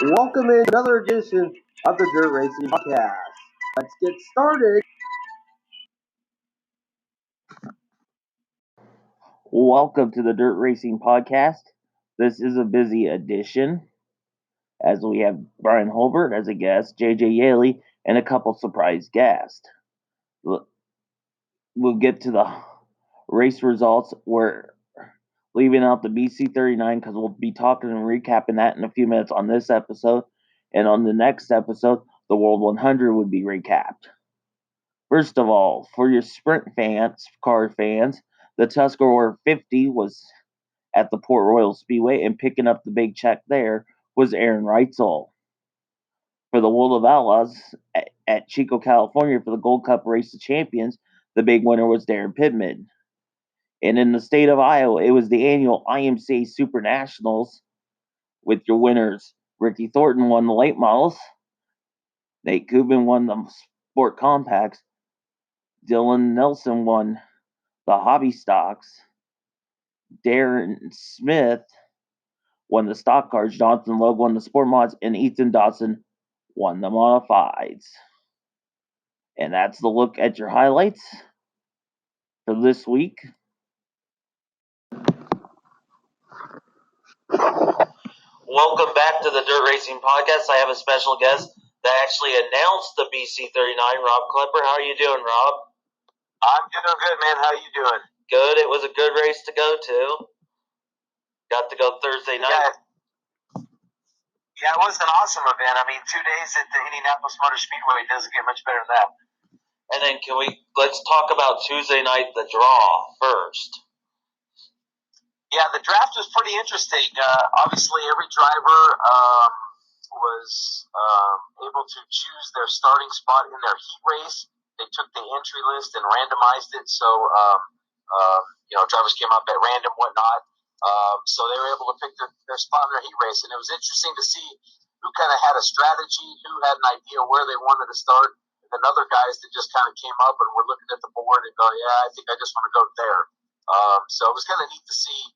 Welcome in another edition of the Dirt Racing Podcast. Let's get started. Welcome to the Dirt Racing Podcast. This is a busy edition as we have Brian Hulbert as a guest, jjyeley, and a couple surprise guests. We'll get to the race results. We're leaving out the BC39 because we'll be talking and recapping that in a few minutes on this episode. And on the next episode, the World 100 would be recapped. First of all, for your sprint fans, car fans, the Tuscarora 50 was at the Port Royal Speedway, and picking up the big check there was Aaron Reitzel. For the World of Outlaws at Chico, California, for the Gold Cup Race of Champions, the big winner was Darren Pittman. And in the state of Iowa, it was the annual IMCA Super Nationals with your winners. Ricky Thornton won the late models. Nate Kubin won the sport compacts. Dylan Nelson won the hobby stocks. Darren Smith won the stock cars. Jonathan Logue won the sport mods. And Ethan Dodson won the modifieds. And that's the look at your highlights for this week. Welcome back to the Dirt Racing Podcast. I have a special guest that actually announced the BC39, Rob Klepper. How are you doing, Rob? I'm doing good, man. How are you doing? Good. It was a good race to go to. Got to go Thursday night. Yeah, it was an awesome event. I mean, 2 days at the Indianapolis Motor Speedway doesn't get much better than that. And then let's talk about Tuesday night, the draw first. Yeah, the draft was pretty interesting. Obviously, every driver was able to choose their starting spot in their heat race. They took the entry list and randomized it, so drivers came up at random, whatnot. So they were able to pick their spot in their heat race, and it was interesting to see who kind of had a strategy, who had an idea where they wanted to start, and then other guys that just kind of came up and were looking at the board and go, yeah, I think I just want to go there. So it was kind of neat to see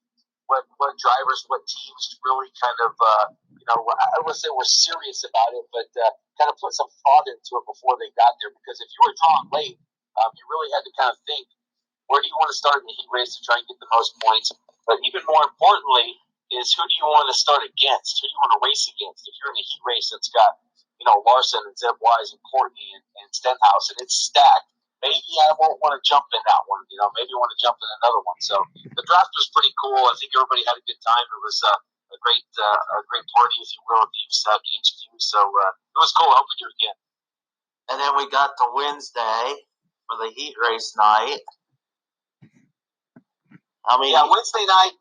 what drivers, what teams really kind of, I wouldn't say were serious about it, but kind of put some thought into it before they got there. Because if you were drawn late, you really had to kind of think, where do you want to start in the heat race to try and get the most points? But even more importantly is, who do you want to start against? Who do you want to race against? If you're in a heat race that's got, Larson and Zeb Wise and Courtney and Stenhouse, and it's stacked, maybe I won't want to jump in that one. Maybe I want to jump in another one. So the draft was pretty cool. I think everybody had a good time. It was a great party, if you will, at the USAC HQ. So it was cool. I hope we do it again. And then we got to Wednesday for the heat race night. Wednesday night,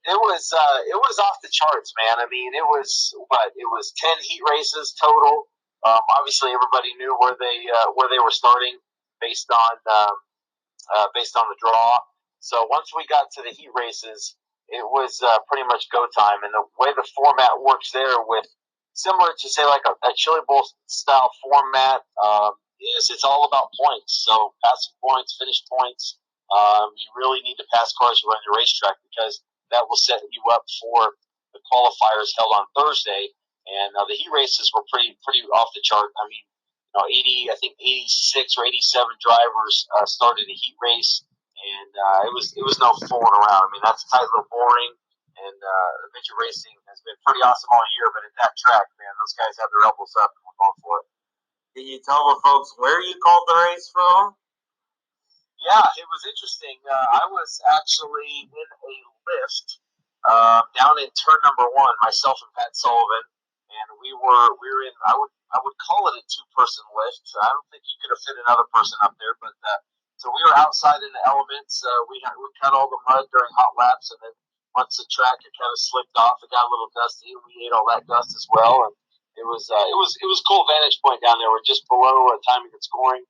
it was off the charts, man. I mean, it was 10 heat races total. Obviously, everybody knew where they were starting based on the draw. So once we got to the heat races, it was pretty much go time. And the way the format works there, with similar to say like a Chili Bowl style format, is it's all about points. So passing points, finish points. You really need to pass cars you run the racetrack, because that will set you up for the qualifiers held on Thursday. And the heat races were pretty off the chart. I mean, 86 or 87 drivers started a heat race, and it was no fooling around. I mean, that's a tight little boring, and adventure racing has been pretty awesome all year. But at that track, man, those guys have their elbows up and we're going for it. Can you tell the folks where you called the race from? Yeah, it was interesting. I was actually in a lift down in turn number 1, myself and Pat Sullivan, and we were in. I would call it a 2-person lift. I don't think you could have fit another person up there, but so we were outside in the elements. We cut all the mud during hot laps, and then once the track had kind of slipped off, it got a little dusty, and we ate all that dust as well. And it was a cool vantage point down there. We're just below timing and scoring.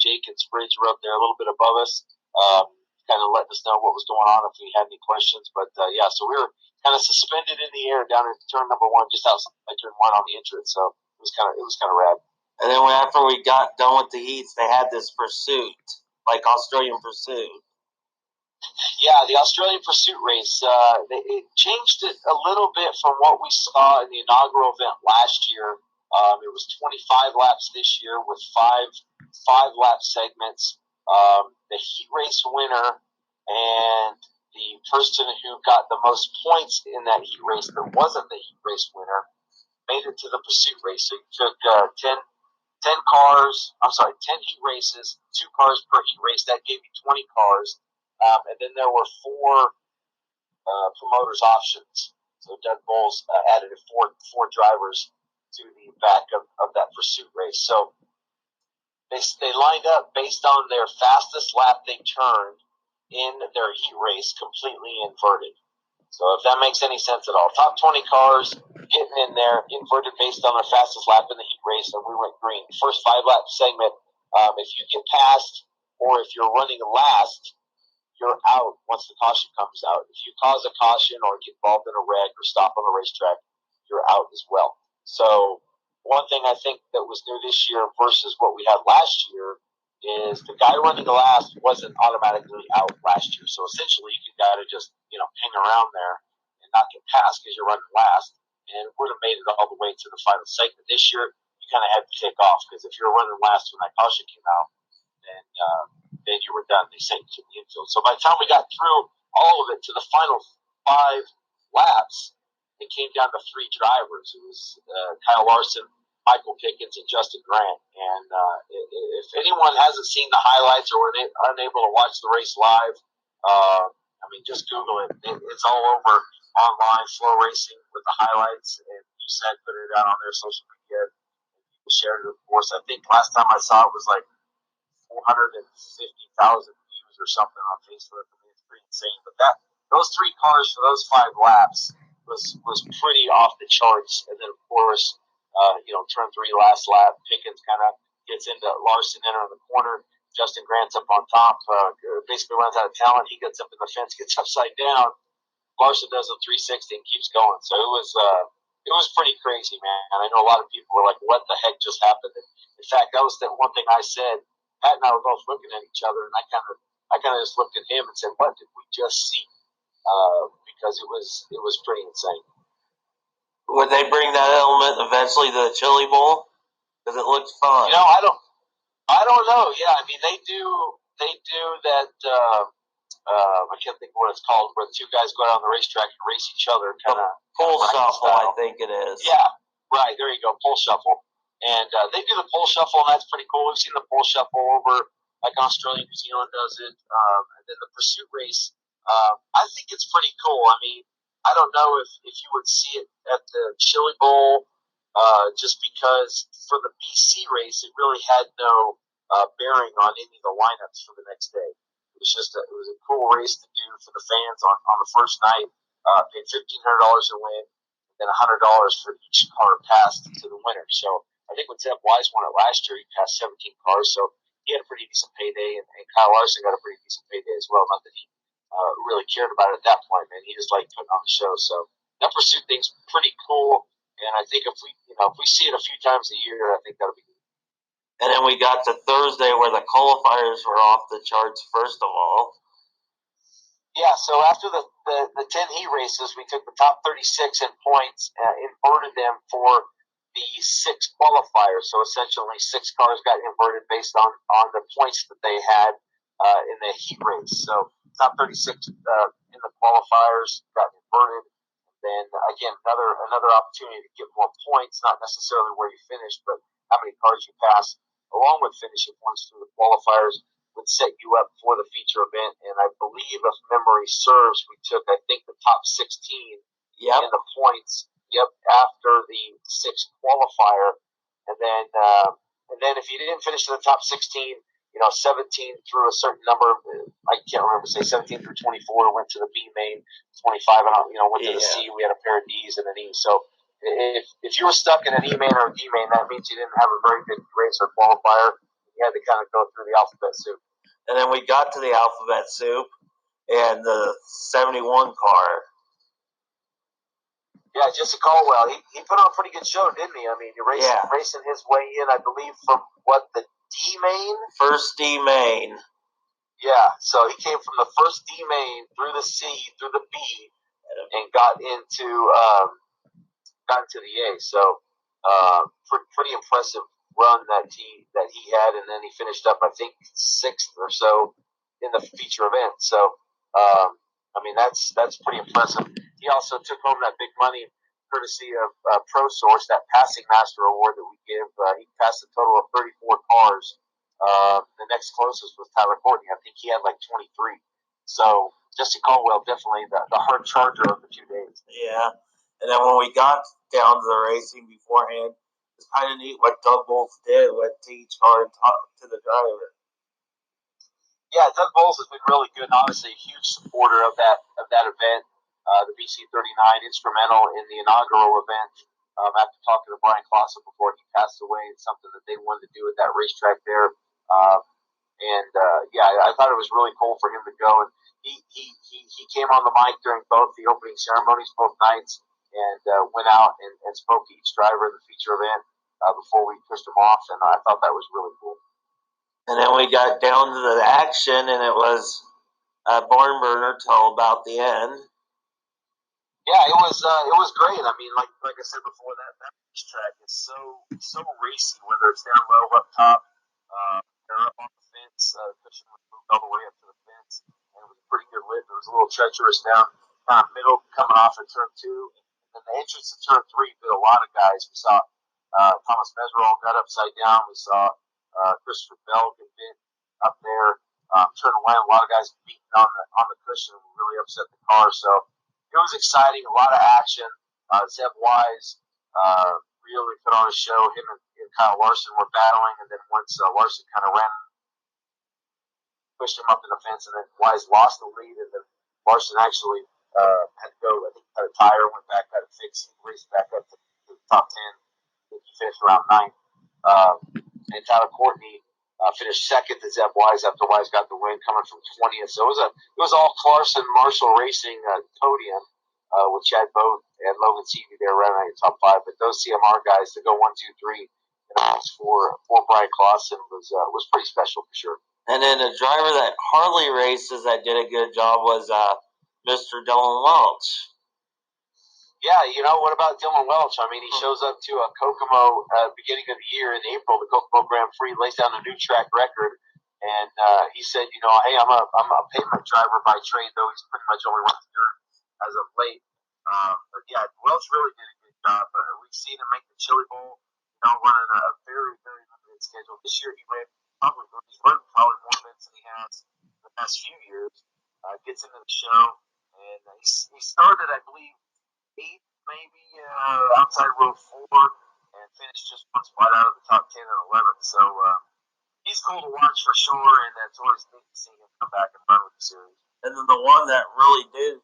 Jake and Spridge were up there a little bit above us, kind of letting us know what was going on if we had any questions. But so we were kind of suspended in the air down at turn number 1, just outside turn 1 on the entrance. So it was kind of rad. And then after we got done with the heats, they had this pursuit, like Australian pursuit. Yeah, the Australian Pursuit Race. It changed it a little bit from what we saw in the inaugural event last year. It was 25 laps this year with five lap segments. The heat race winner and the person who got the most points in that heat race that wasn't the heat race winner made it to the pursuit race. So you took 10 cars, 10 heat races, 2 cars per heat race. That gave you 20 cars. And then there were 4 promoters' options. So Doug Bowles added four drivers to the back of that pursuit race. So they lined up based on their fastest lap they turned in their heat race, completely inverted. So if that makes any sense at all, top 20 cars getting in there, inverted based on their fastest lap in the heat race, and we went green. First 5-lap segment, if you get past or if you're running last, you're out once the caution comes out. If you cause a caution or get involved in a wreck or stop on the racetrack, you're out as well. So one thing I think that was new this year versus what we had last year is the guy running last wasn't automatically out last year. So essentially, you could kind of just hang around there and not get past because you're running last, and would have made it all the way to the final segment. This year, you kind of had to take off because if you're running last when that caution came out, then you were done. They sent you to the infield. So by the time we got through all of it to the final 5 laps, it came down to 3 drivers. It was Kyle Larson, Michael Pickens, and Justin Grant. And if anyone hasn't seen the highlights or were unable to watch the race live, just Google it. It's all over online, Flow Racing with the highlights. And you said put it out on their social media. People shared it, of course. I think last time I saw it was like 450,000 views or something on Facebook. I mean, it's pretty insane. But those 3 cars for those 5 laps was pretty off the charts. And then, of course, turn 3 last lap, Pickens kind of gets into Larson entering the corner. Justin Grant's up on top, basically runs out of talent. He gets up in the fence, gets upside down. Larson does a 360 and keeps going. So it was pretty crazy, man. And I know a lot of people were like, "What the heck just happened?" And in fact, that was the one thing I said. Pat and I were both looking at each other, and I kind of just looked at him and said, "What did we just see?" Because it was pretty insane. Would they bring that element eventually to the Chili Bowl? Because it looks fun. I don't know. Yeah, I mean they do that. I can't think of what it's called, where the 2 guys go out on the racetrack and race each other, kind of pole shuffle. I think it is. Yeah, right. There you go, pole shuffle. And they do the pole shuffle, and that's pretty cool. We've seen the pole shuffle over like Australia, New Zealand does it, and then the pursuit race. I think it's pretty cool. I mean, I don't know if you would see it at the Chili Bowl, just because for the BC race, it really had no bearing on any of the lineups for the next day. It was a cool race to do for the fans on the first night. Paid $1,500 to win, and then $100 for each car passed to the winner. So I think when Ted Wise won it last year, he passed 17 cars, so he had a pretty decent payday, and Kyle Larson got a pretty decent payday as well. Not that he really cared about it at that point, man. He just liked putting on the show. So that pursuit thing's pretty cool, and I think if we see it a few times a year, I think that'll be good. And then we got to Thursday where the qualifiers were off the charts first of all. Yeah, so after the 10 heat races, we took the top 36 in points, inverted them for the 6 qualifiers. So essentially 6 cars got inverted based on the points that they had in the heat race. So top 36 in the qualifiers got inverted. Then again, another opportunity to get more points, not necessarily where you finished, but how many cars you passed, along with finishing points through the qualifiers, would set you up for the feature event. And I believe, if memory serves, we took, I think, the top 16 in the points. After the 6th qualifier, and then if you didn't finish in the top 16, 17 through a certain number, I can't remember, say 17 through 24 went to the B main, 25 went to the C. We had a pair of D's and an E. So if you were stuck in an E main or a D main, that means you didn't have a very good race or qualifier. You had to kind of go through the alphabet soup. And then we got to the alphabet soup and the 71 car. Yeah, Jesse Caldwell. He put on a pretty good show, didn't he? I mean, racing his way in, I believe, from the D main? First D main. Yeah, so he came from the first D main through the C, through the B, and got into the A. So pretty impressive run that he had, and then he finished up, I think, 6th or so in the feature event. So I mean, that's pretty impressive. He also took home that big money courtesy of Pro Source, that Passing Master Award that we give. He passed a total of 34 cars. The next closest was Tyler Courtney. I think he had like 23. So Justin Caldwell, definitely the hard charger of the 2 days. Yeah. And then when we got down to the racing beforehand, it was kind of neat what Doug Wolf did, went to each car and talked to the driver. Yeah, Doug Bowles has been really good, and obviously a huge supporter of that event. The BC39, instrumental in the inaugural event. After talking to Brian Clausen before he passed away, it's something that they wanted to do at that racetrack there. Yeah, I thought it was really cool for him to go. And he came on the mic during both the opening ceremonies, both nights, and went out and spoke to each driver in the feature event before we pushed him off. And I thought that was really cool. And then we got down to the action, and it was a barn burner till about the end. Yeah, it was great. I mean, like I said before, that track is so racy. Whether it's down low, up top, they're up on the fence. Cushion was moved all the way up to the fence, and it was a pretty good lip. It was a little treacherous down kind of middle, coming off at turn 2, and the entrance to turn 3 bit a lot of guys. We saw Thomas Meserol got upside down. We saw Christopher Bell get bit up there. Turn 1, a lot of guys beating on the cushion, really upset the car. So it was exciting, a lot of action. Zeb Wise really put on a show. Him and Kyle Larson were battling, and then once Larson kind of pushed him up in the fence, and then Wise lost the lead, and then Larson actually had to go. I think had a tire, went back, had a fix, raced back up to the top 10. I think he finished around 9th. And Tyler Courtney finished 2nd to Zeb Wise after Wise got the win, coming from 20th. So it was all Clarkson Marshall Racing podium with Chad Boat and Logan Seavey there running at top 5. But those CMR guys to go 1, 2, 3 for Brian Clausen was pretty special for sure. And then a driver that hardly races that did a good job was Mr. Dylan Welch. Yeah, what about Dylan Welch? I mean, he shows up to a Kokomo beginning of the year in April, the Kokomo Grand Prix, lays down a new track record, and he said, hey, I'm a pavement driver by trade, though he's pretty much only run dirt as of late. But yeah, Welch really did a good job. We've seen him make the Chili Bowl, running a very, very limited schedule. This year he's run probably more events than he has the past few years. Gets into the show, and he started, I believe, 8th, maybe outside row 4, and finished just one spot out of the top 10 and 11th. So he's cool to watch for sure, and that's always neat to see him come back and run with the series. And then the one that really did,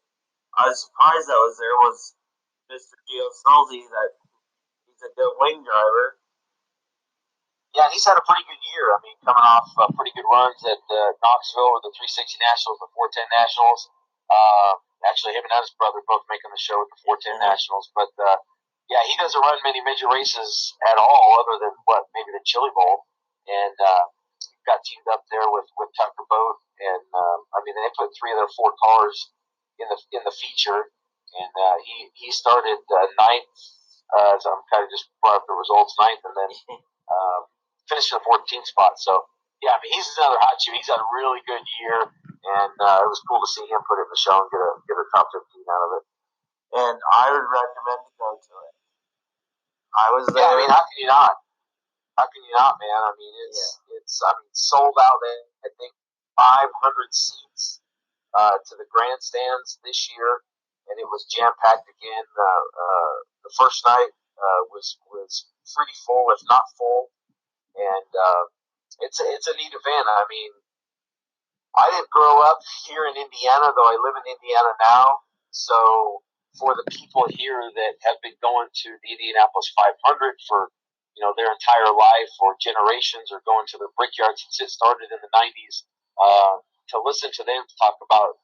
I was surprised that was there, was Mr. Gio Salzi. That he's a good wing driver. Yeah, he's had a pretty good year. I mean, coming off pretty good runs at Knoxville with the 360 Nationals, the 410 Nationals. Actually, him and his brother both making the show at the 410 Nationals. But yeah, he doesn't run many major races at all, other than maybe the Chili Bowl. And got teamed up there with Tucker Boat, and I mean, they put 3 of their 4 cars in the feature, and he started 9th. So I'm kind of just brought up the results, 9th, and then finished in the 14th spot. So yeah, I mean, he's another hot shoe. He's had a really good year, and it was cool to see him put it in the show and get a top 15 out of it. And I would recommend to go to it. I was there. Yeah, I mean, how can you not? How can you not, man? I mean, it's sold out. I think 500 seats to the grandstands this year, and it was jam packed again. The first night was pretty full, if not full, and it's a neat event. I mean, I didn't grow up here in Indiana, though I live in Indiana now. So for the people here that have been going to the Indianapolis 500 for their entire life or generations, or going to the Brickyards since it started in the 90s, to listen to them talk about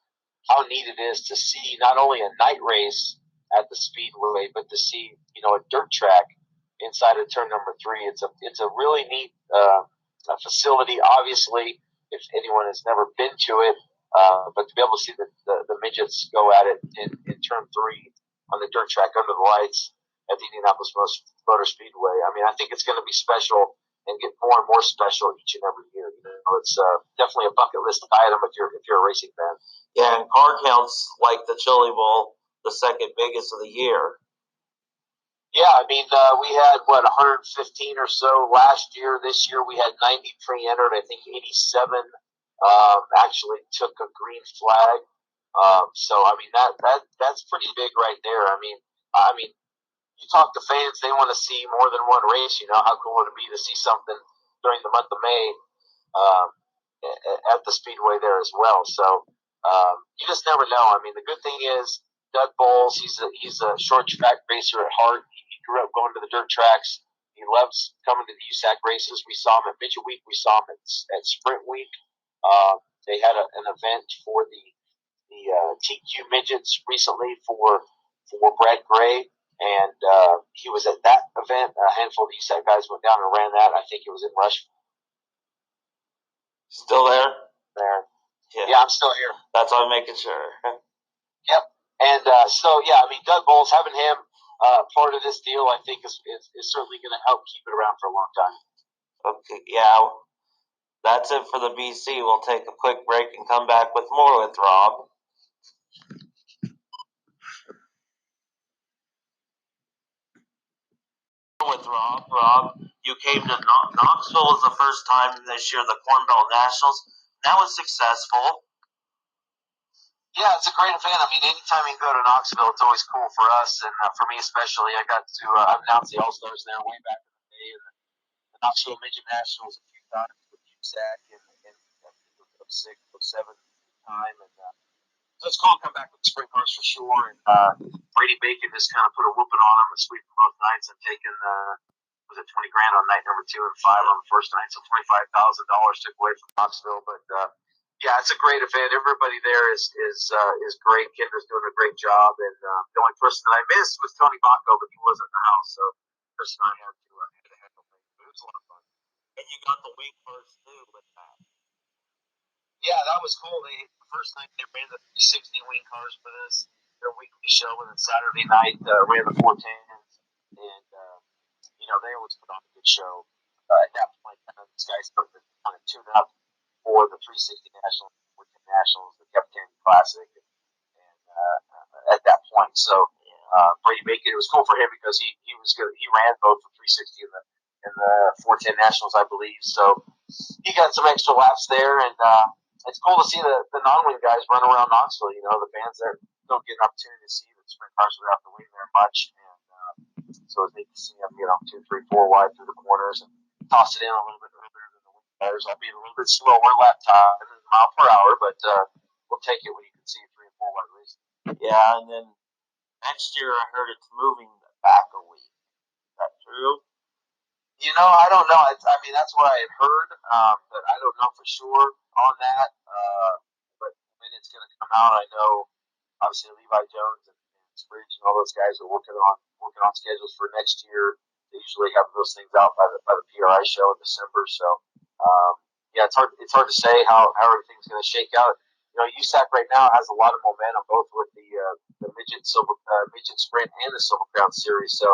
how neat it is to see not only a night race at the Speedway, but to see a dirt track inside of turn number 3. It's a really neat facility. Obviously, if anyone has never been to it. But to be able to see the midgets go at it in turn 3 on the dirt track under the lights at the Indianapolis Motor Speedway, I mean, I think it's going to be special and get more and more special each and every year. You know, it's definitely a bucket list item if you're a racing fan. Yeah, and car counts like the Chili Bowl, the second biggest of the year. Yeah, I mean, we had, 115 or so last year. This year we had 93 entered. I think 87 actually took a green flag. So, I mean, that's pretty big right there. I mean, you talk to fans, they want to see more than one race. You know, how cool would it be to see something during the month of May at the Speedway there as well. So, you just never know. I mean, the good thing is Doug Bowles, he's a short track racer at heart. He grew up going to the dirt tracks. He loves coming to the USAC races. We saw him at Midget Week. We saw him at Sprint Week. They had an event for the TQ midgets recently for Brad Gray, and he was at that event. A handful of USAC guys went down and ran that. I think it was in Rush. Still there? There. Yeah, I'm still here. That's why I'm making sure. Yep. And so, yeah, I mean, Doug Bowles, having him part of this deal, I think is certainly going to help keep it around for a long time. Okay, yeah. That's it for the BC. We'll take a quick break and come back with more with Rob. Rob, you came to Knoxville was the first time this year, the Corn Belt Nationals. That was successful. Yeah, it's a great event. I mean, anytime you can go to Knoxville, it's always cool for us, and for me especially. I got to announce the All-Stars there way back in the day, and the Knoxville Midget Nationals a few times with USAC in I think it was 06, 07 time, and so it's cool to come back with the sprint cars for sure. And Brady Bacon just kind of put a whooping on them and sweeping both nights and taking was it $20,000 on night number 2 and 5 on the first night, so $25,000 took away from Knoxville, but. Yeah, it's a great event. Everybody there is great. Kendra's doing a great job, and the only person that I missed was Tony Bacco, but he wasn't in the house, so Chris and I had to handle things. But it was a lot of fun. And you got the wing cars too with that. Yeah, that was cool. The first night they ran the 360 wing cars for this their weekly show, and then Saturday night ran the 410s, and they always put on a good show. At that point, these guys started to kind of tune up for the 360 Nationals, 410 Nationals, the Captain Classic, and at that point, so Brady Bacon, it was cool for him because he was good. He ran both the 360 and the 410 Nationals, I believe. So he got some extra laps there, and it's cool to see the non-wing guys run around Knoxville. You know, the fans there don't get an opportunity to see the sprint cars without the wing there much, and so it's neat to see them, 2, 3, 4 wide through the corners and toss it in a little bit earlier than the wing guys. I'll be a little bit slower lap time, mile per hour, but we'll take it when you can see 3 and 4 wide racing. Yeah, and then next year I heard it's moving back a week. Is that true? I don't know. I mean, that's what I had heard, but I don't know for sure on that. But when it's going to come out, I know obviously Levi Jones and Spriggs and all those guys are working on schedules for next year. They usually have those things out by the PRI show in December. So yeah, it's hard to say how everything's going to shake out. USAC right now has a lot of momentum, both with the midget sprint and the Silver Crown Series. So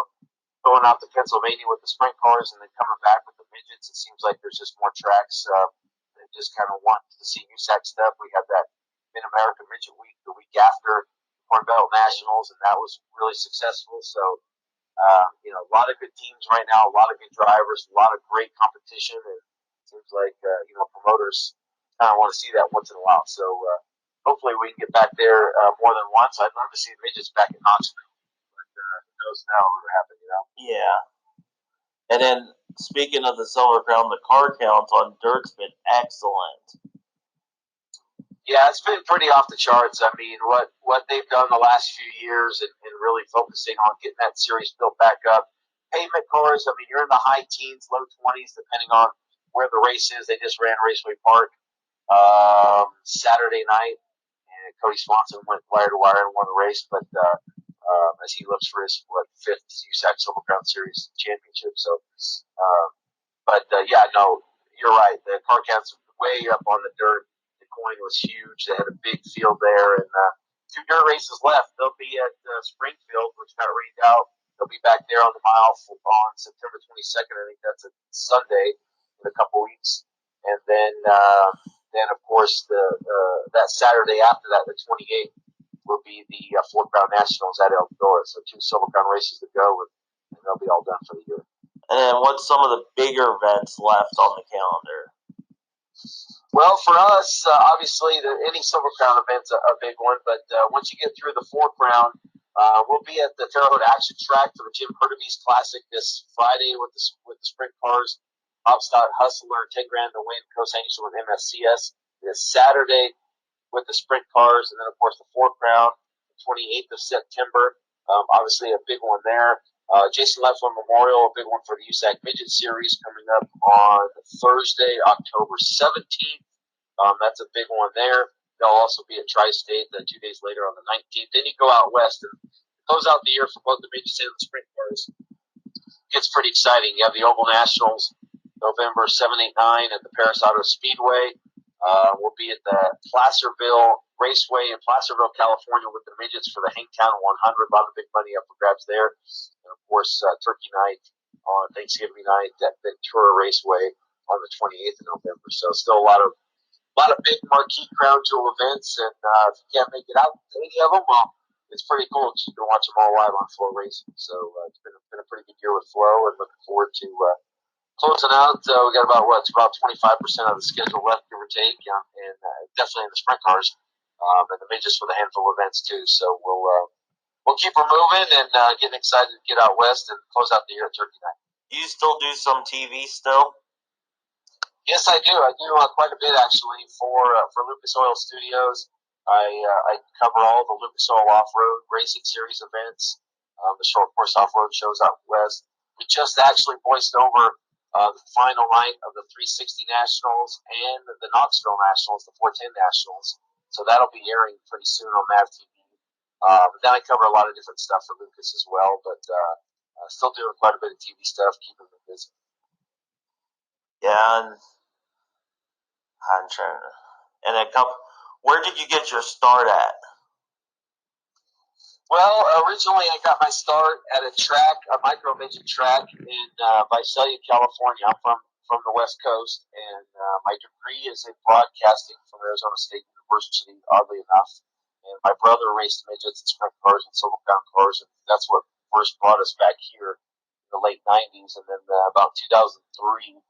going out to Pennsylvania with the sprint cars and then coming back with the midgets, it seems like there's just more tracks that just kind of want to see USAC stuff. We had that Mid-America Midget Week the week after Corn Belt Nationals, and that was really successful. So, a lot of good teams right now, a lot of good drivers, a lot of great competition, and it seems like, promoters kind of want to see that once in a while. So, hopefully we can get back there more than once. I'd love to see the midgets back in Knoxville, but who knows now what'll happen, Yeah. And then, speaking of the Silver Crown, the car count on dirt's been excellent. Yeah, it's been pretty off the charts. I mean, what they've done the last few years and really focusing on getting that series built back up. Pavement cars, I mean, you're in the high teens, low 20s, depending on where the race is. They just ran Raceway Park Saturday night, and Cody Swanson went wire to wire and won the race, but as he looks for his, 5th USAC Silver Crown Series championship. So, yeah, no, you're right. The car counts way up on the dirt. The coin was huge. They had a big field there, and 2 dirt races left. They'll be at Springfield, which got rained out. They'll be back there on the mile on September 22nd. I think that's a Sunday in a couple weeks. And then of course, that Saturday after that, the 28th, will be the Four Crown Nationals at Eldora. So 2 Silver Crown races to go, and they'll be all done for the year. And then what's some of the bigger events left on the calendar? Well, for us, obviously, any Silver Crown event's a big one. But once you get through the Four Crown, we'll be at the Terre Haute Action Track for the Jim Hurtubise Classic this Friday with the sprint cars. Hopstad Hustler, 10 grand to win, co-sanctioned with MSCS. This Saturday with the sprint cars, and then of course the Four Crown, the 28th of September. Obviously, a big one there. Jason Leffler Memorial, a big one for the USAC Midget Series coming up on Thursday, October 17th. That's a big one there. They'll also be at Tri-State 2 days later on the 19th. Then you go out west and close out the year for both the midgets and the sprint cars. Gets pretty exciting. You have the Oval Nationals November 7, 8, 9 at the Paris Auto Speedway. We'll be at the Placerville Raceway in Placerville, California with the midgets for the Hangtown 100. A lot of big money up for grabs there. And of course, Turkey Night on Thanksgiving night at Ventura Raceway on the 28th of November. So still a lot of big marquee crown jewel events. And if you can't make it out to any of them, well, it's pretty cool. You can watch them all live on Flow Racing. So it's been a pretty good year with Flow, and looking forward to closing out. We got about 25% of the schedule left, give or take, and definitely in the sprint cars, and the midgets with a handful of events too. So we'll keep her moving and getting excited to get out west and close out the year at Turkey Night. Do you still do some TV still? Yes, I do. I do quite a bit actually for Lucas Oil Studios. I cover all the Lucas Oil Off-Road Racing Series events, the short course off-road shows out west. We just actually voiced over the final night of the 360 Nationals and the Knoxville Nationals, the 410 Nationals. So that'll be airing pretty soon on MAV TV. Then I cover a lot of different stuff for Lucas as well, but still doing quite a bit of TV stuff, keeping me busy. Yeah, and I'm trying to. And where did you get your start at? Well, originally I got my start at a micro midget track in Visalia, California. I'm from the West Coast, and my degree is in broadcasting from Arizona State University, oddly enough. And my brother raced midgets and sprint cars and Silver Crown cars, and that's what first brought us back here in the late 90s. And then about 2003,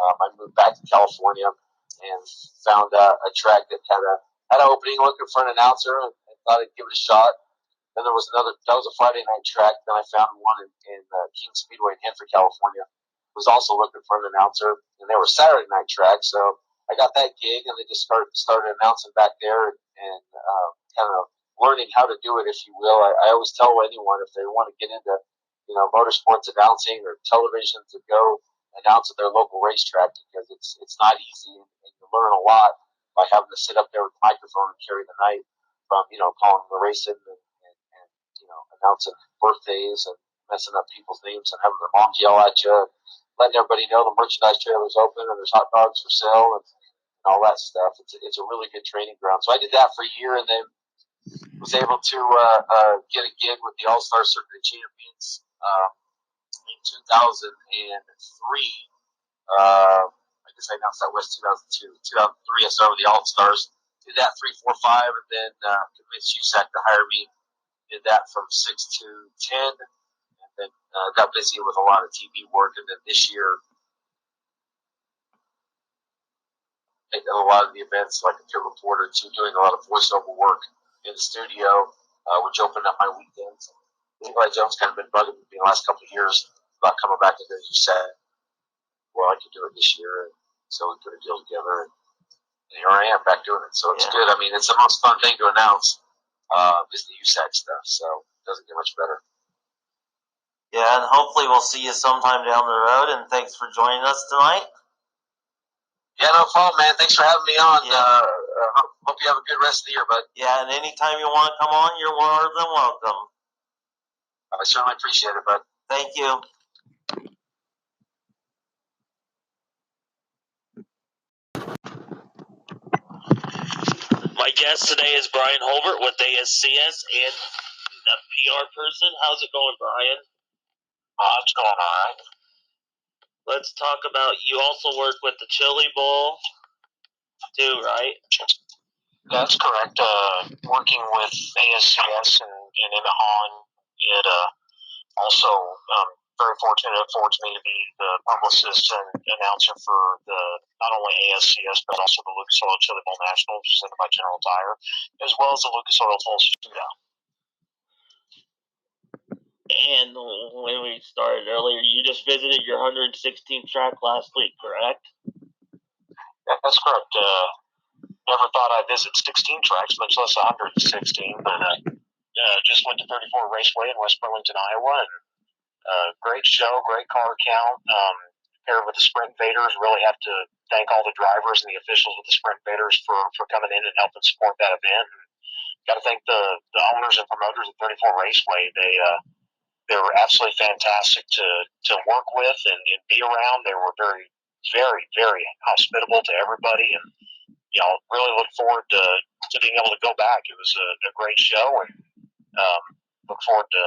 I moved back to California and found a track that had an opening, looking for an announcer, and thought I'd give it a shot. Then there was that was a Friday night track. Then I found one in King Speedway in Hanford, California. Was also looking for an announcer, and they were Saturday night tracks. So I got that gig, and they just started announcing back there and kind of learning how to do it, if you will. I always tell anyone if they want to get into motorsports announcing or television to go announce at their local racetrack, because it's not easy, and you learn a lot by having to sit up there with the microphone and carry the night from calling the racing and announcing birthdays and messing up people's names and having their moms yell at you, and letting everybody know the merchandise trailer's open and there's hot dogs for sale and all that stuff. It's a really good training ground. So I did that for a year, and then was able to get a gig with the All-Star Circuit of Champions in 2003. I guess I announced that was 2002. 2003, I started with the All-Stars. Did that 3, 4, 5, and then convinced USAC to hire me. Did that from 6 to 10, and then got busy with a lot of TV work. And then this year, I did a lot of the events, like a pit reporter, to doing a lot of voiceover work in the studio, which opened up my weekends. Eli Jones kind of been bugging me the last couple of years about coming back to this. You said, well, I could do it this year, and so we put a deal together, and here I am back doing it. So it's good. I mean, it's the most fun thing to announce. Is the USAC stuff, so it doesn't get much better. Yeah, and hopefully we'll see you sometime down the road, and thanks for joining us tonight. Yeah, no problem, man. Thanks for having me on. Yeah. Hope you have a good rest of the year, bud. Yeah, and anytime you want to come on, you're more than welcome. I certainly appreciate it, bud. Thank you. My guest today is Brian Hulbert with ascs and the PR person. How's it going, Brian? It's going all right. Let's talk about, you also work with the Chili Bowl, too, right? That's correct. Working with ascs and Emmett Hahn, it also very fortunate for me to be the publicist and announcer for the not only ASCS but also the Lucas Oil Chili Bowl National, presented by General Tire, as well as the Lucas Oil Tulsa Shootout. And when we started earlier, you just visited your 116th track last week, correct? Yeah, that's correct. Never thought I'd visit 16 tracks, much less 116, but just went to 34 Raceway in West Burlington, Iowa, and great show, great car count. Paired with the Sprint Invaders, really have to thank all the drivers and the officials with the Sprint Invaders for coming in and helping support that event. And got to thank the owners and promoters of 34 Raceway. They were absolutely fantastic to work with and be around. They were very, very, very hospitable to everybody, and really look forward to being able to go back. It was a great show, and look forward to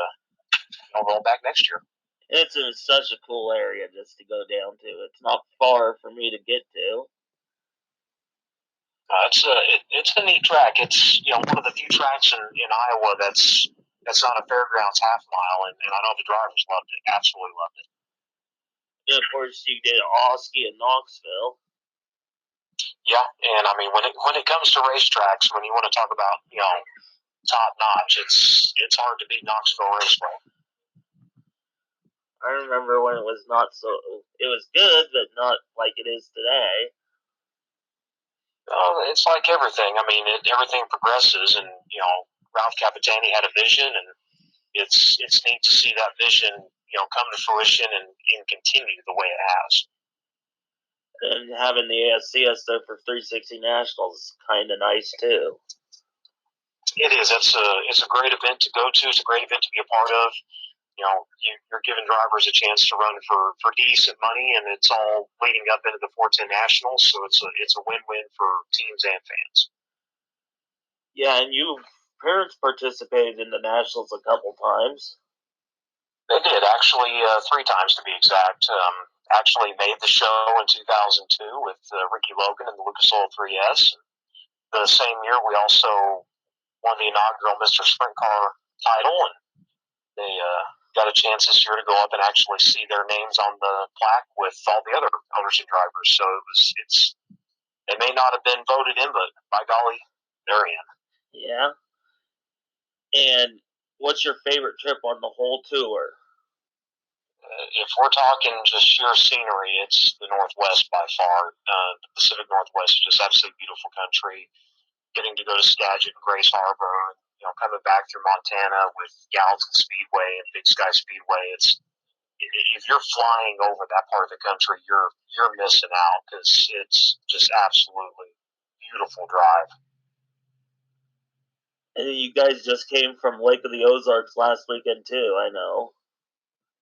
going back next year. It's such a cool area just to go down to. It's not far for me to get to. It's a neat track. It's one of the few tracks in Iowa that's not a fairgrounds half mile, and I know the drivers loved it, absolutely loved it. And of course, you did Oski and Knoxville. Yeah, and I mean when it comes to racetracks, when you want to talk about top notch, it's hard to beat Knoxville Raceway. I remember when it was it was good, but not like it is today. It's like everything. I mean, everything progresses, and Ralph Capitani had a vision, and it's neat to see that vision come to fruition and continue the way it has. And having the ASCS there for 360 Nationals is kind of nice too. It is. It's a great event to go to. It's a great event to be a part of. You're giving drivers a chance to run for decent money, and it's all leading up into the 410 Nationals, so it's a win-win for teams and fans. Yeah, and you parents participated in the Nationals a couple times. They did, actually, 3 times to be exact. Actually made the show in 2002 with Ricky Logan and the Lucas Oil 3S. The same year, we also won the inaugural Mr. Sprint Car title, and they got a chance this year to go up and actually see their names on the plaque with all the other owners and drivers. So they may not have been voted in, but by golly, they're in. Yeah. And what's your favorite trip on the whole tour? If we're talking just sheer scenery, it's the Northwest by far. The Pacific Northwest is just absolutely beautiful country. Getting to go to Skagit and Grace Harbor, coming back through Montana with Gallatin Speedway and Big Sky Speedway, if you're flying over that part of the country, you're missing out because it's just absolutely beautiful drive. And you guys just came from Lake of the Ozarks last weekend too, I know.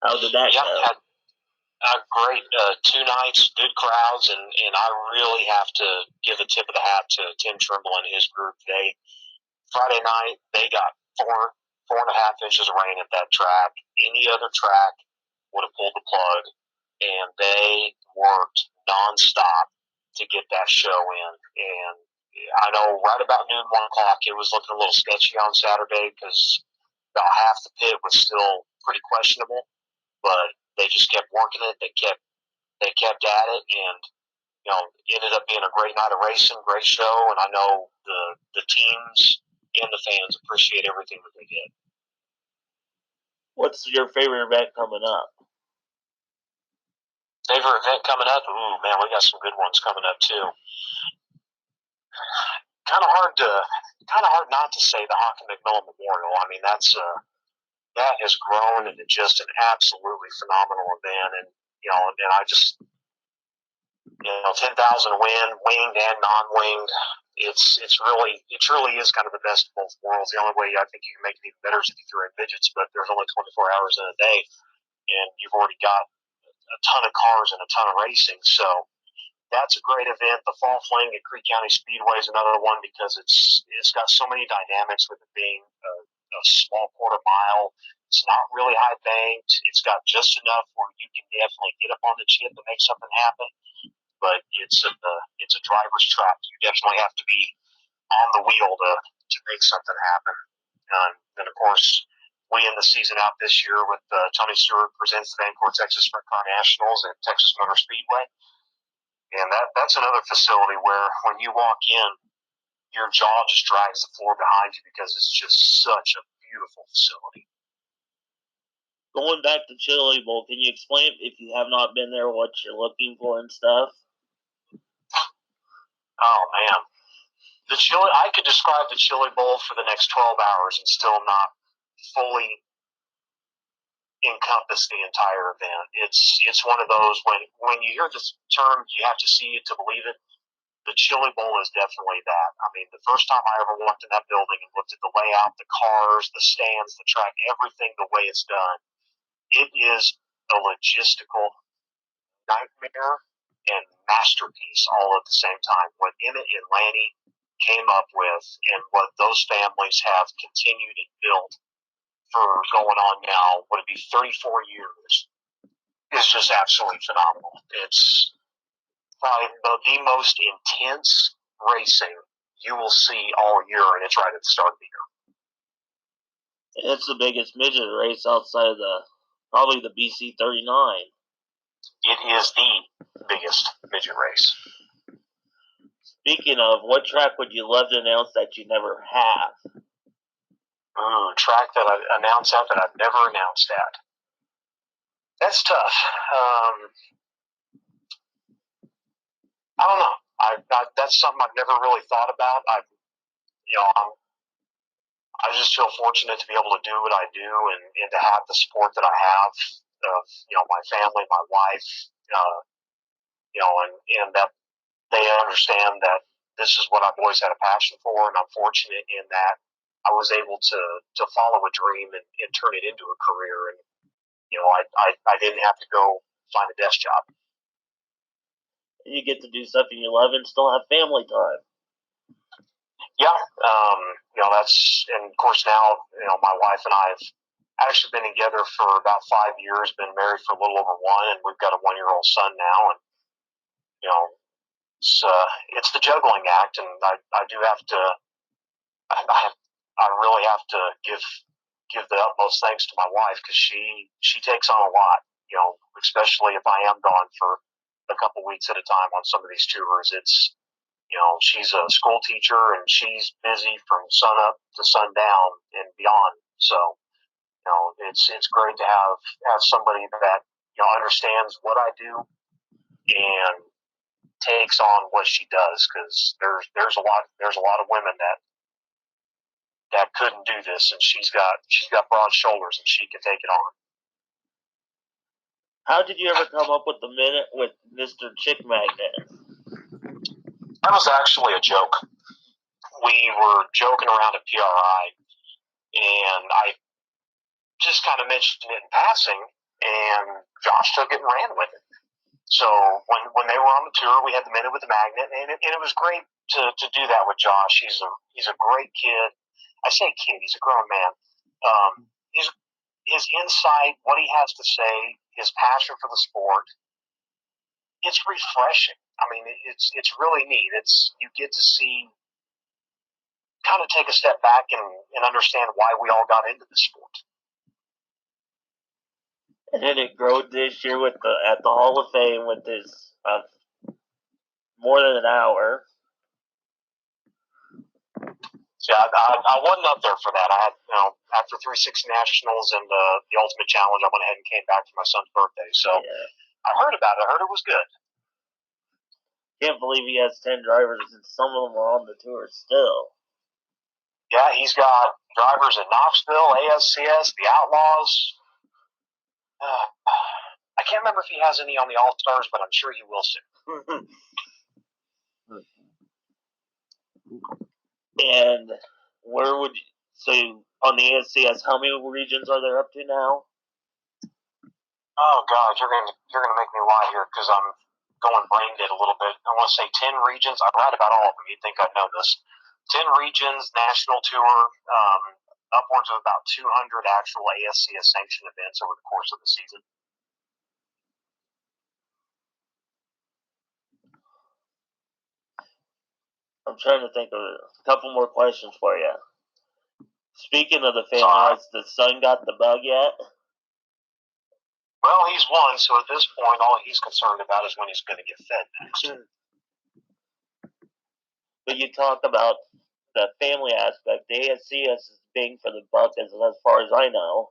How did that go? Had great 2 nights, good crowds, and I really have to give a tip of the hat to Tim Trimble and his group. Friday night, they got 4.5 inches of rain at that track. Any other track would have pulled the plug, and they worked nonstop to get that show in. And I know right about noon, 1 o'clock, it was looking a little sketchy on Saturday because about half the pit was still pretty questionable, but they just kept working it. They kept at it, and ended up being a great night of racing, great show, and I know the teams and the fans appreciate everything that they did. What's your favorite event coming up? Favorite event coming up? Ooh, man, we got some good ones coming up too. Kind of hard not to say the Honkin McMillan Memorial. I mean, that has grown into just an absolutely phenomenal event, and and I just 10,000 winged and non-winged. It truly is kind of the best of both worlds. The only way I think you can make it even better is if you throw in midgets, but there's only 24 hours in a day, and you've already got a ton of cars and a ton of racing. So that's a great event. The Fall Fling at Creek County Speedway is another one because it's got so many dynamics with it being a small quarter mile. It's not really high banked. It's got just enough where you can definitely get up on the chip and make something happen. But it's a driver's track. You definitely have to be on the wheel to make something happen. And of course, we end the season out this year with Tony Stewart presents the Vancouver Texas Sprint Car Nationals at Texas Motor Speedway. And that's another facility where when you walk in, your jaw just drags the floor behind you because it's just such a beautiful facility. Going back to Chili Bowl, can you explain, if you have not been there, what you're looking for and stuff? Oh, man. I could describe the Chili Bowl for the next 12 hours and still not fully encompass the entire event. It's one of those, when you hear this term, you have to see it to believe it. The Chili Bowl is definitely that. I mean, the first time I ever walked in that building and looked at the layout, the cars, the stands, the track, everything the way it's done, it is a logistical nightmare and masterpiece all at the same time. What Emmett and Lanny came up with and what those families have continued and built for going on now, would it be 34 years, is just absolutely phenomenal. It's probably the most intense racing you will see all year, and it's right at the start of the year. It's the biggest midget race outside of probably the BC 39. It is the biggest midget race. Speaking of, what track would you love to announce that you never have? Track that I announce at that I've never announced at. That's tough. I don't know. That's something I've never really thought about. I just feel fortunate to be able to do what I do and to have the support that I have of my family, my wife, and that they understand that this is what I've always had a passion for, and I'm fortunate in that I was able to follow a dream and turn it into a career. And I didn't have to go find a desk job. And you get to do something you love and still have family time. Yeah, and of course now, my wife and I have actually been together for about 5 years, been married for a little over 1, and we've got a 1-year-old son now, and it's the juggling act, and I do have to, I really have to give the utmost thanks to my wife, because she takes on a lot, especially if I am gone for a couple weeks at a time on some of these tours. It's she's a school teacher, and she's busy from sun up to sundown and beyond. So, it's great to have somebody that understands what I do and takes on what she does. Because there's a lot of women that couldn't do this, and she's got broad shoulders, and she can take it on. How did you ever come up with the minute with Mr. Chick Magnet? That was actually a joke. We were joking around at PRI, and I just kind of mentioned it in passing, and Josh took it and ran with it. So when they were on the tour, we had the minute with the magnet, and it was great to do that with Josh. He's a great kid. I say kid, he's a grown man. His insight, what he has to say, his passion for the sport, it's refreshing. I mean, it's really neat. You get to see, kind of take a step back and understand why we all got into the sport. And then it grew this year at the Hall of Fame with his more than an hour. Yeah, I wasn't up there for that. I had, after 360 Nationals and the Ultimate Challenge, I went ahead and came back for my son's birthday. So yeah. I heard about it. I heard it was good. Can't believe he has 10 drivers, and some of them are on the tour still. Yeah, he's got drivers at Knoxville, ASCS, the Outlaws. I can't remember if he has any on the All-Stars, but I'm sure he will soon. And where would you, so on the ASCS, how many regions are there up to now? Oh God, you're gonna make me lie here, because I'm going brain dead a little bit. I want to say 10 regions. I write about all of them. You'd think I'd know this. 10 regions, national tour, upwards of about 200 actual ASCS sanctioned events over the course of the season. I'm trying to think of a couple more questions for you. Speaking of the family, has the son got the bug yet? Well, he's one, so at this point, all he's concerned about is when he's going to get fed next. But you talk about the family aspect. The ASCS is bang for the buck, as far as I know.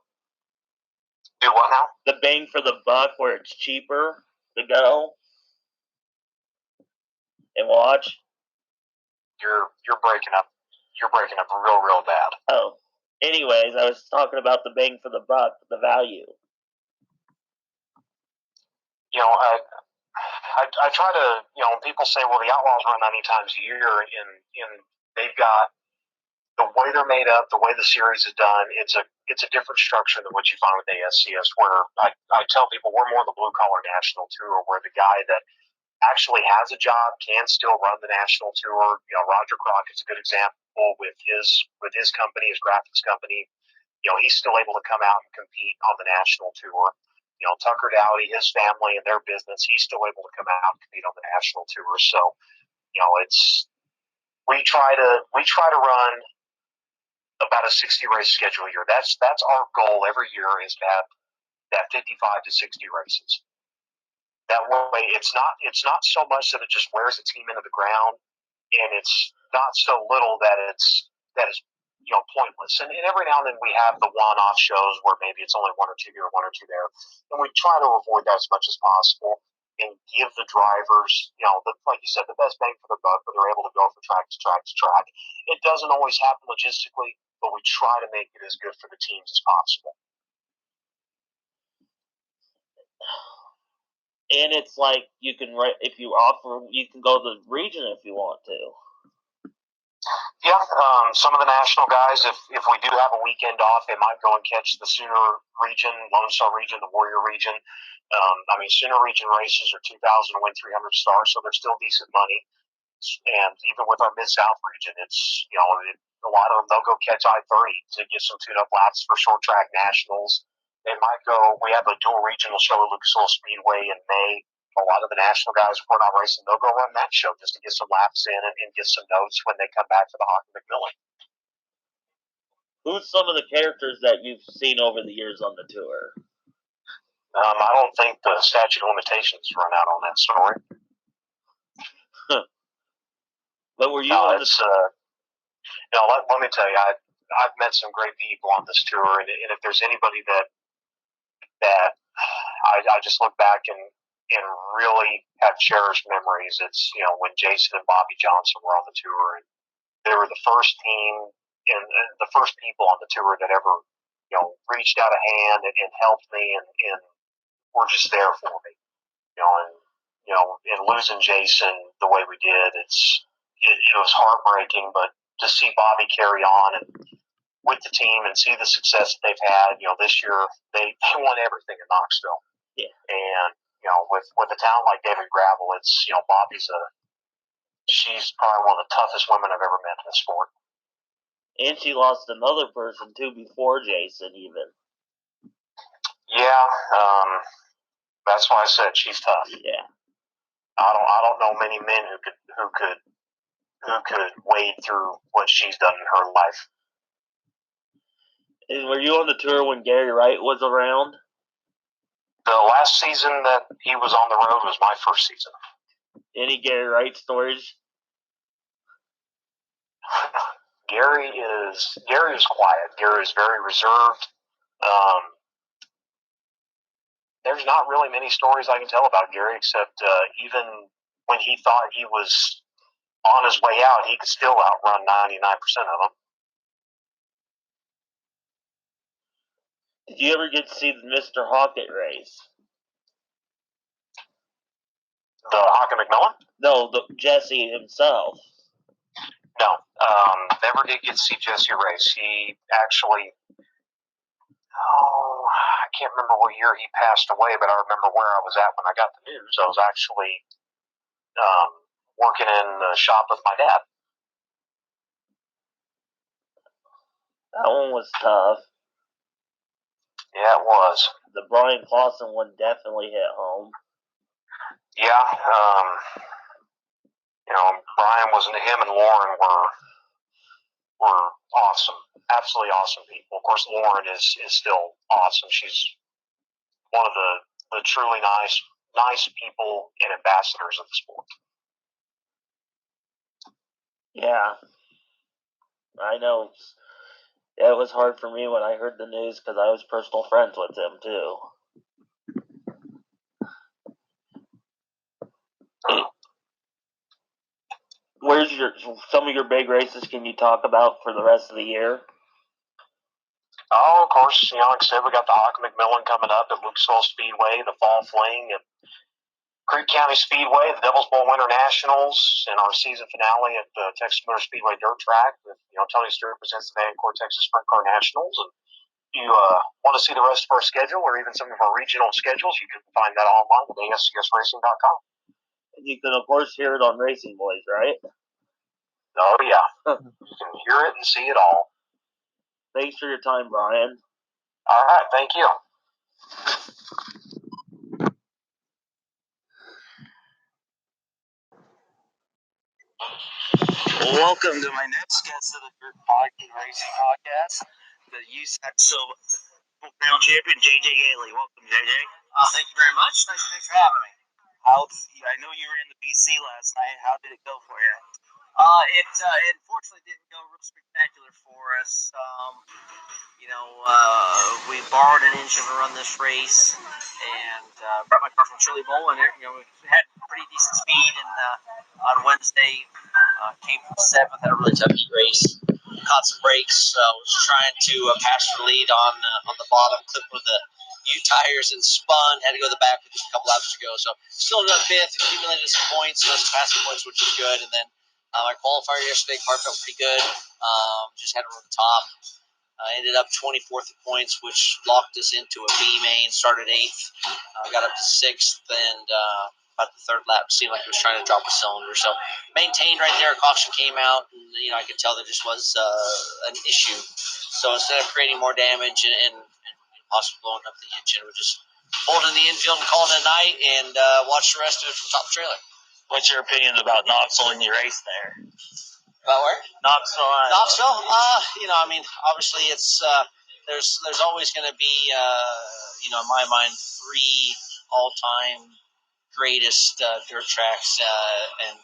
Do what now? The bang for the buck, where it's cheaper to go and watch. You're breaking up. You're breaking up real bad. Oh, anyways, I was talking about the bang for the buck, the value. You know, I try to, you know, people say, well, the Outlaws run 90 times a year, and they've got the way they're made up, the way the series is done. It's a different structure than what you find with ASCS, where I tell people we're more the blue collar national tour, where the guy that actually has a job can still run the national tour. You know, Roger Crockett's a good example with his company, his graphics company. You know, he's still able to come out and compete on the national tour. You know, Tucker Dowdy, his family and their business, he's still able to come out and compete on the national tour. So, you know, we try to run about a 60 race schedule a year. That's our goal every year, is to have that 55 to 60 races. That way, it's not so much that it just wears a team into the ground, and it's not so little that is you know, pointless. And every now and then we have the one-off shows where maybe it's only one or two here, one or two there, and we try to avoid that as much as possible and give the drivers, you know, like you said, the best bang for the buck, where they're able to go from track to track to track. It doesn't always happen logistically, but we try to make it as good for the teams as possible. And it's like you can if you offer, you can go to the region if you want to. Yeah, some of the national guys, if we do have a weekend off, they might go and catch the Sooner region, Lone Star region, the Warrior region. I mean, Sooner region races are 2,000 to win 300 stars, so they're still decent money. And even with our Mid-South region, it's, you know, a lot of them, they'll go catch I-30 to get some tune-up laps for short track nationals. They might go, we have a dual regional show at Lucas Oil Speedway in May. A lot of the national guys, if we're not racing, they'll go run that show just to get some laps in and get some notes when they come back for the Hockey McMillan. Who's some of the characters that you've seen over the years on the tour? I don't think the statute of limitations run out on that story. But were you you know, let me tell you, I've met some great people on this tour, and if there's anybody that I just look back and really have cherished memories, it's, you know, when Jason and Bobby Johnson were on the tour, and they were the first team and the first people on the tour that ever, you know, reached out a hand and helped me and were just there for me. You know, and losing Jason the way we did, it was heartbreaking, but to see Bobby carry on and with the team and see the success that they've had, you know, this year they won everything in Knoxville. Yeah. And, you know, with a talent like David Gravel, it's, you know, she's probably one of the toughest women I've ever met in the sport. And she lost another person too before Jason even. Yeah, that's why I said she's tough. Yeah. I don't know many men who could wade through what she's done in her life. And were you on the tour when Gary Wright was around? The last season that he was on the road was my first season. Any Gary Wright stories? Gary is quiet. Gary is very reserved. There's not really many stories I can tell about Gary, except even when he thought he was on his way out, he could still outrun 99% of them. Did you ever get to see the Mr. Hockett race? The Hockey McMillan? No, Jesse himself. No, never did get to see Jesse race. He actually, I can't remember what year he passed away, but I remember where I was at when I got the news. I was actually working in the shop with my dad. That one was tough. Yeah, it was. The Brian Clausen one definitely hit home. Yeah, Brian him and Lauren were awesome, absolutely awesome people. Of course, Lauren is still awesome. She's one of the truly nice people and ambassadors of the sport. Yeah, I know. It was hard for me when I heard the news because I was personal friends with him too. Where's some of your big races can you talk about for the rest of the year? Oh, of course, like I said, we got the Hawk McMillan coming up at Lucasville Speedway, the Fall Fling at Creek County Speedway, the Devil's Bowl Winter Nationals, and our season finale at the Texas Motor Speedway Dirt Track. Tony Stewart presents the Vancourt Texas Sprint Car Nationals. And if you want to see the rest of our schedule or even some of our regional schedules, you can find that online at ascsracing.com. And you can, of course, hear it on Racing Boys, right? Oh, yeah. You can hear it and see it all. Thanks for your time, Brian. All right, thank you. Welcome to my next guest of the Dirt Racing Podcast, the USAC Silver Crown Champion, Jjyeley. Welcome, JJ. Thank you very much. Thanks for having me. I know you ran the BC last night. How did it go for you? It unfortunately didn't go real spectacular for us. We borrowed an engine to run this race, and brought my car from Shirley Bowl, and we had pretty decent speed. And on Wednesday, came from seventh, had a really tough heat race. Caught some brakes. Was trying to pass for the lead on the bottom, clipped with the U tires and spun. Had to go to the back with just a couple laps to go. So still ended up fifth, accumulated some points, some passing points, which was good. And then my qualifier yesterday, car felt pretty good. Just had to run the top. Ended up 24th in points, which locked us into a B main. Started 8th, got up to 6th, and about the third lap seemed like it was trying to drop a cylinder. So maintained right there. Caution came out, and I could tell there just was an issue. So instead of creating more damage and possibly blowing up the engine, we just pulled in the infield and called it a night, and watched the rest of it from top of the trailer. What's your opinion about Knoxville in your race there? About where? Knoxville. Knoxville. Obviously it's there's always going to be in my mind 3 all-time greatest dirt tracks, and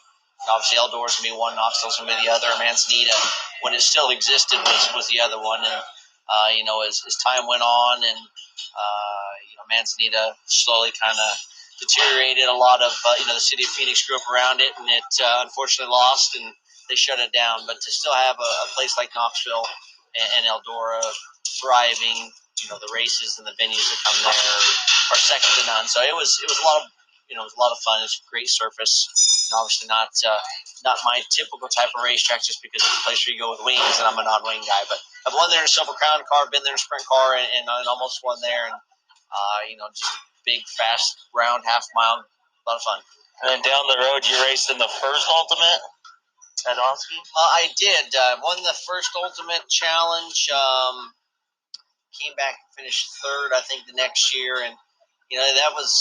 obviously Eldora's going to be one, Knoxville's going to be the other. Manzanita, when it still existed, was the other one, and as time went on, and Manzanita slowly kind of deteriorated. A lot of the city of Phoenix grew up around it, and it unfortunately lost, and they shut it down. But to still have a place like Knoxville and Eldora thriving, the races and the venues that come there are second to none. So it was a lot of it was a lot of fun. It's a great surface. Obviously not my typical type of racetrack, just because it's a place where you go with wings, and I'm a non-wing guy. But I've won there in a Silver Crown car, been there in a sprint car, and almost won there. And just big, fast, round, half mile, a lot of fun. And then down the road, you raced in the first Ultimate at Oski? I did. Won the first Ultimate Challenge. Came back and finished third, I think, the next year. And, that was,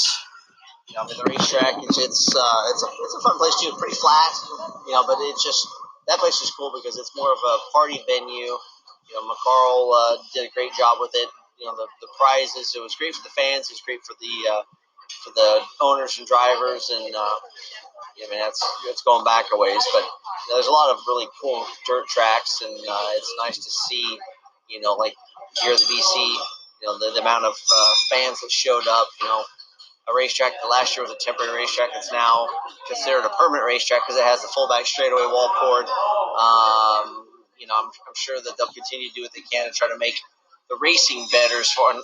the racetrack, it's a fun place, too. Pretty flat, but it's just, that place is cool because it's more of a party venue. McCarl did a great job with it. The prizes, it was great for the fans. It was great for the owners and drivers, and that's going back a ways. But there's a lot of really cool dirt tracks, and it's nice to see, like here at the BC, the amount of fans that showed up. A racetrack that last year was a temporary racetrack. It's now considered a permanent racetrack because it has the full back straightaway wall poured. I'm sure that they'll continue to do what they can to try to make the racing better,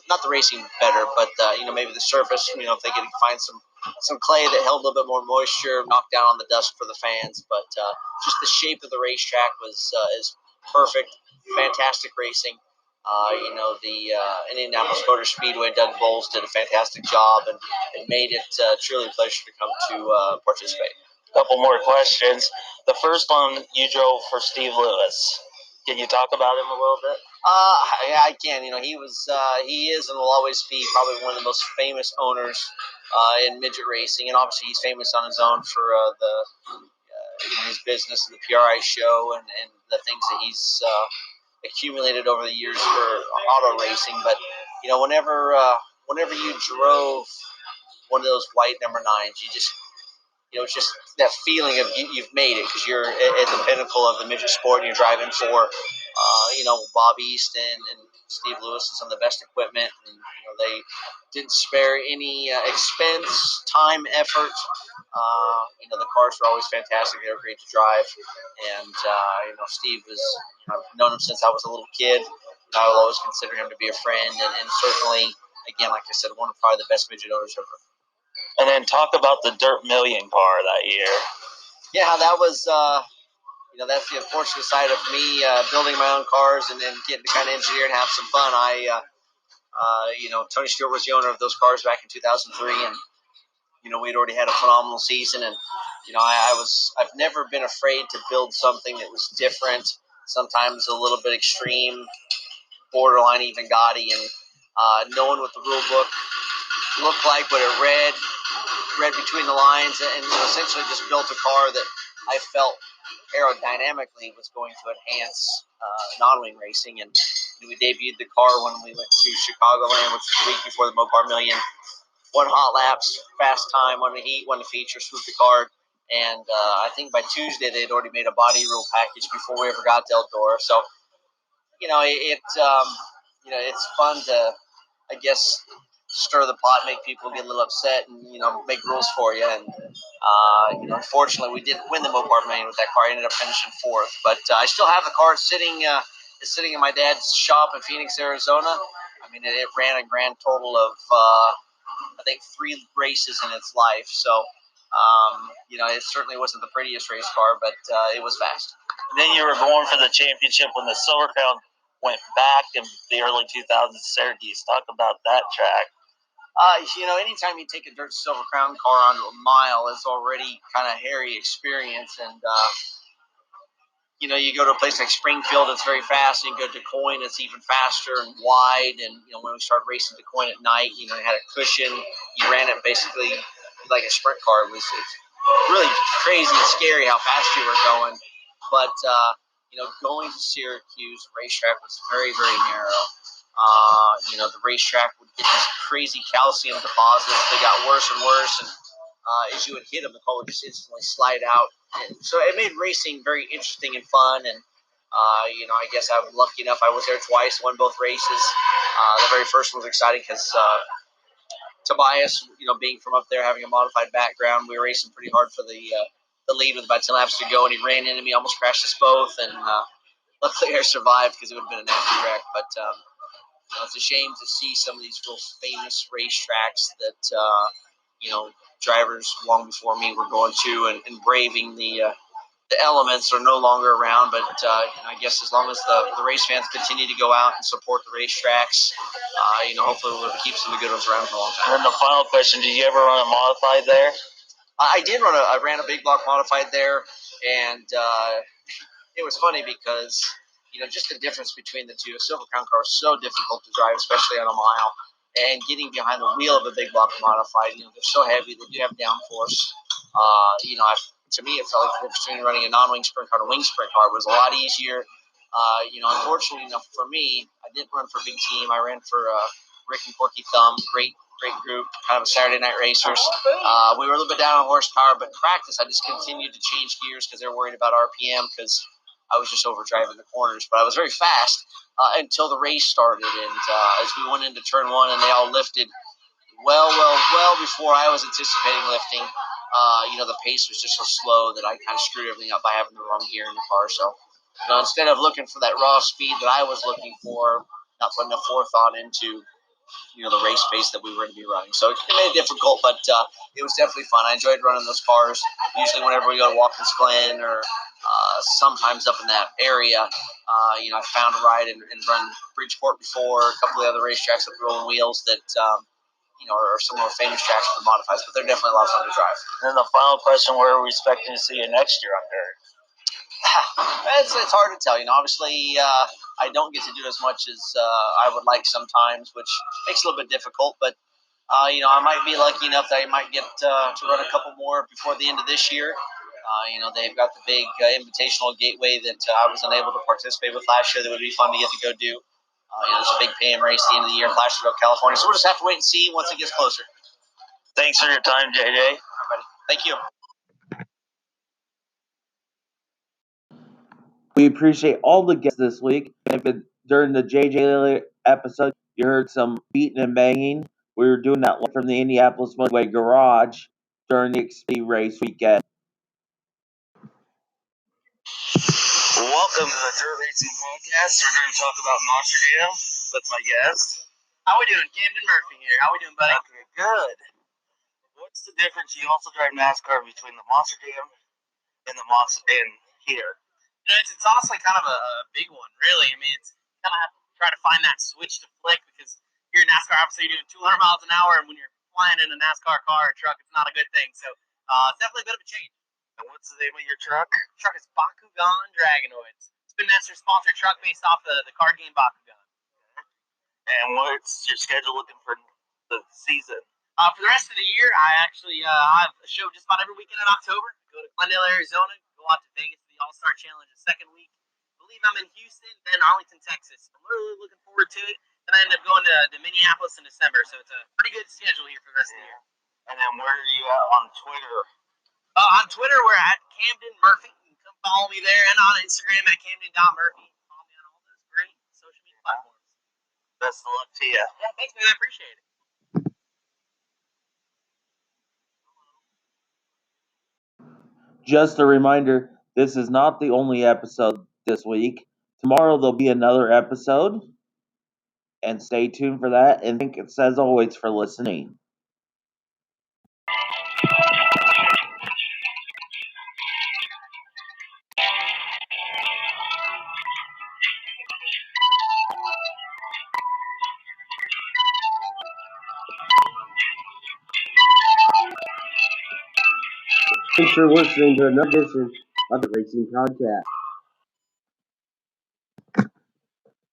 not the racing better, but maybe the surface. If they can find some clay that held a little bit more moisture, knock down on the dust for the fans. But just the shape of the racetrack is perfect. Fantastic racing. The Indianapolis Motor Speedway, Doug Bowles did a fantastic job, and it made it truly a pleasure to come to participate. couple more questions. The first one you drove for Steve Lewis. Can you talk about him a little bit? Yeah, I can. You know, he is, and will always be probably one of the most famous owners in midget racing, and obviously he's famous on his own for his business and the PRI show and the things that he's accumulated over the years for auto racing. But you know, whenever you drove one of those white number nines, it's just that feeling of you've made it because you're at the pinnacle of the midget sport and you're driving for, Bob Easton and Steve Lewis and some of the best equipment. And, they didn't spare any expense, time, effort. The cars were always fantastic. They were great to drive. And, Steve was, I've known him since I was a little kid. I will always consider him to be a friend. And certainly, again, like I said, one of probably the best midget owners ever. And then talk about the Dirt Million car that year. Yeah, that was, that's the unfortunate side of me building my own cars and then getting to kind of engineer and have some fun. Tony Stewart was the owner of those cars back in 2003, and we'd already had a phenomenal season. And I've never been afraid to build something that was different, sometimes a little bit extreme, borderline even gaudy, and knowing what the rule book looked like, what it read between the lines, and essentially just built a car that I felt aerodynamically was going to enhance non-wing racing. And we debuted the car when we went to Chicagoland, which was the week before the Mopar Million. Won hot laps, fast time, won the heat, won the feature, swooped the card. And I think by Tuesday they'd already made a body rule package before we ever got to Eldora. So, it's fun to, I guess, stir the pot, make people get a little upset, and make rules for you. And unfortunately, we didn't win the Mopar Million with that car. I ended up finishing fourth, but I still have the car sitting in my dad's shop in Phoenix, Arizona. I mean, it ran a grand total of I think 3 races in its life. So it certainly wasn't the prettiest race car, but it was fast. And then you were going for the championship when the Silver Crown went back in the early 2000s Syracuse. Talk about that track. Anytime you take a dirt Silver Crown car onto a mile, it's already kind of hairy experience. And, you go to a place like Springfield, it's very fast. And you go to DuQuoin, it's even faster and wide. And, when we started racing DuQuoin at night, it had a cushion. You ran it basically like a sprint car. It's really crazy and scary how fast you were going. But, going to Syracuse, the racetrack was very, very narrow. The racetrack would get these crazy calcium deposits. They got worse and worse, and as you would hit them, the car would just instantly slide out. And so it made racing very interesting and fun. And I guess I'm lucky enough. I was there twice, won both races. The very first one was exciting because Tobias, being from up there, having a modified background, we were racing pretty hard for the lead with about 10 laps to go, and he ran into me, almost crashed us both, and luckily I survived because it would have been a nasty wreck. But it's a shame to see some of these real famous racetracks that drivers long before me were going to and braving the elements are no longer around. But I guess as long as the race fans continue to go out and support the racetracks, hopefully we'll keep some of the good ones around for a long time. And then the final question: did you ever run a modified there? I did I ran a big block modified there, and it was funny because just the difference between the two. A Silver Crown car is so difficult to drive, especially on a mile, and getting behind the wheel of a big block modified. They're so heavy. They do have downforce. To me, it felt like the difference between running a non-wing sprint car and a wing sprint car was a lot easier. Unfortunately enough for me, I didn't run for a big team. I ran for Rick and Corky Thumb. Great group, kind of a Saturday night racers. We were a little bit down on horsepower, but in practice, I just continued to change gears because they were worried about RPM because I was just overdriving the corners. But I was very fast until the race started. And as we went into turn 1 and they all lifted well before I was anticipating lifting, the pace was just so slow that I kind of screwed everything up by having the wrong gear in the car. So, instead of looking for that raw speed that I was looking for, not putting a forethought into the race pace that we were going to be running. So it made it difficult, but it was definitely fun. I enjoyed running those cars. Usually whenever we go to Watkins Glen or sometimes up in that area, I found a ride and run Bridgeport before, a couple of the other racetracks with rolling wheels that, or some more famous tracks for the modifieds, but they're definitely a lot of fun to drive. And then the final question: where are we expecting to see you next year on dirt? It's hard to tell. Obviously, I don't get to do as much as I would like sometimes, which makes it a little bit difficult. But I might be lucky enough that I might get to run a couple more before the end of this year. They've got the big invitational gateway that I was unable to participate with last year. That would be fun to get to go do. There's a big PM race at the end of the year in Placerville, California. So we'll just have to wait and see once it gets closer. Thanks for your time, JJ. Everybody, thank you. We appreciate all the guests this week. If during the jjyeley episode you heard some beating and banging, we were doing that from the Indianapolis Motorway Garage during the Xfinity race weekend. Welcome to the Dirt Racing Podcast. We're going to talk about Monster Jam with my guest. How we doing? Camden Murphy here. How we doing, buddy? Okay, good. What's the difference? You also drive NASCAR between the Monster Jam and the Monster and here. It's honestly kind of a big one, really. I mean, it's kind of have to try to find that switch to flick because you're in NASCAR, obviously you're doing 200 miles an hour, and when you're flying in a NASCAR car or truck, it's not a good thing. So it's definitely a bit of a change. And what's the name of your truck? The truck is Bakugan Dragonoids. Spin Master sponsored truck based off the card game Bakugan. And what's your schedule looking for the season? For the rest of the year, I actually have a show just about every weekend in October. Go to Glendale, Arizona, go out to Vegas for the All-Star Challenge the second week. I believe I'm in Houston, then Arlington, Texas. I'm really looking forward to it. Then I end up going to Minneapolis in December, so it's a pretty good schedule here for the rest of the year. And then where are you at on Twitter? On Twitter, we're at Camden Murphy. You can come follow me there, and on Instagram at Camden.Murphy. Follow me on all those great social media platforms. Best of luck to you. Yeah, thanks, man. I appreciate it. Just a reminder, this is not the only episode this week. Tomorrow there'll be another episode, and stay tuned for that. And thank you, as always, for listening. Thanks for listening to another edition of the Racing Podcast.